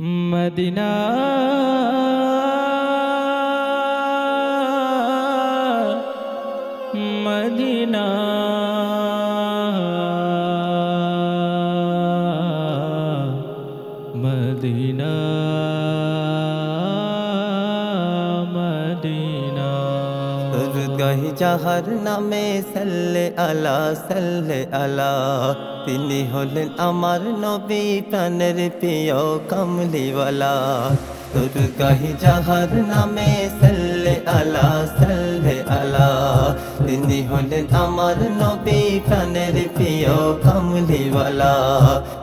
Medina Medina Medina Medina গাহি যাহার নামে সাল্লে আলা তিনি হলেন আমার নবী প্রাণের প্রিয় কমলিওয়ালা। তোর গাহি যাহার নামে সাল্লে আলা তিনি হলেন আমার নবী প্রাণের প্রিয় কমলিওয়ালা।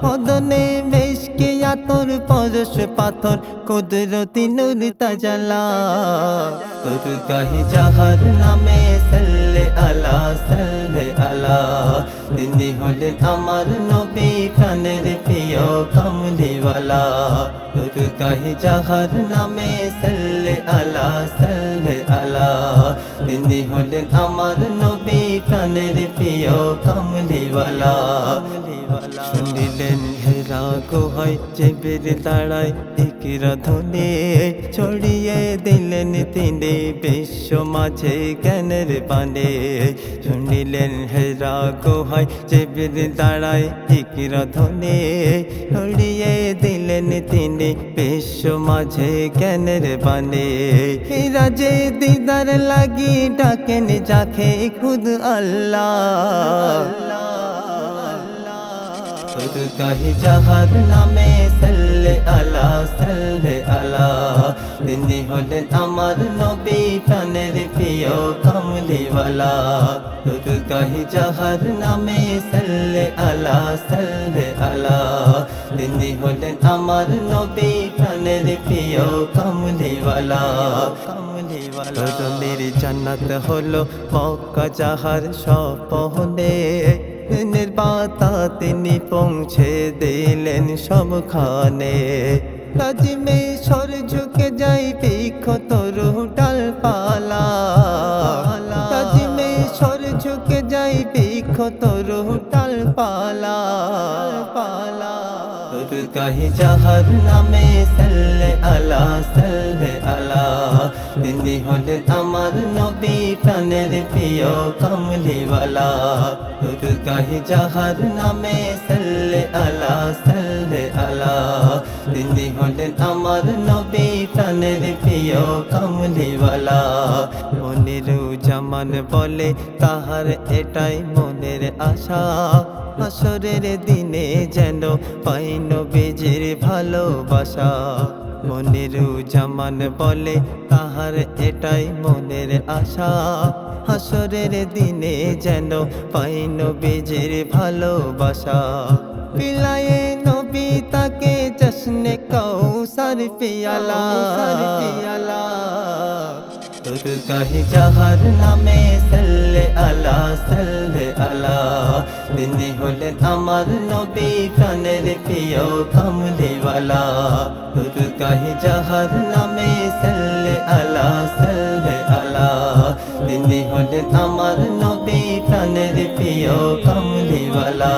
মদনে মেশকিয়া তোর পরশ পাথর কুদরতি নূর তাজালা। তোর গাহি যাহার নামে সাল্লে আলা তিনি হলেন আমার নবী প্রাণের প্রিয় কমলিওয়ালা। তোর গাহি যাহার নামে সাল্লে আলা তিনি হলেন আমার নবী প্রাণের প্রিয় কমলিওয়ালা। শুনিলেন হেরা গুহায় জিবরিল দাঁড়ায় ইকরা ধ্বনি ছড়িয়ে দিলেন তিনি বিশ্ব মাঝে জ্ঞানের বাণী। শুনিলেন হেরা গুহায় জিবরিল দাঁড়ায় ইকরা ধ্বনি ছড়িয়ে দিলেন তিনি বিশ্ব মাঝে জ্ঞানের বাণী। রাজে দিদার লাগি ডাকেন যাকে খুদ আল্লাহ। তোর গাহি যাহার নামে সাল্লে আলা তিনি হলেন আমার নবী প্রাণের প্রিয় কমলিওয়ালা। তোর গাহি যাহার নামে সাল্লে আলা তিনি হলেন আমার নবী প্রাণের প্রিয় কমলিওয়ালা। তোর জান্নাত হলো মক্কা যাহার স্বপনে নির্বাতা তিনি পৌঁছে দিলেন সবখানে। তাজিমে সর ঝুঁকে যাই বৃক্ষ তরু ডালপালা। তাজিমে সর ঝুঁকে যাই বৃক্ষ তরু ডালপালা। তোর গাহি যাহার নামে সাল্লে আলা তিনি হলেন আমার নবী প্রাণের প্রিয় কমলিওয়ালা। তোর গাহি যাহার নামে সাল্লে আলা তিনি হলেন আমার নবী প্রাণের প্রিয় কমলিওয়ালা। মনিরু জামান বলে তাহার এটাই মনের আশা হাসরের দিনে যেন পাই নবীজির ভালোবাসা। মনিরু জামান বলে তাহার এটাই মনের আশা হাসরের দিনে যেন পাই নবীজির ভালোবাসা। পিলায়ে নবী তাকে জশ্নে কৌসার পিয়ালা। তোর গাহি যাহার নামে সাল্লে আলা তিনি হলেন আমার নবী প্রাণের প্রিয় কমলিওয়ালা। তোর গাহি যাহার নামে সাল্লে আলা তিনি হলেন আমার নবী প্রাণের প্রিয় কমলিওয়ালা।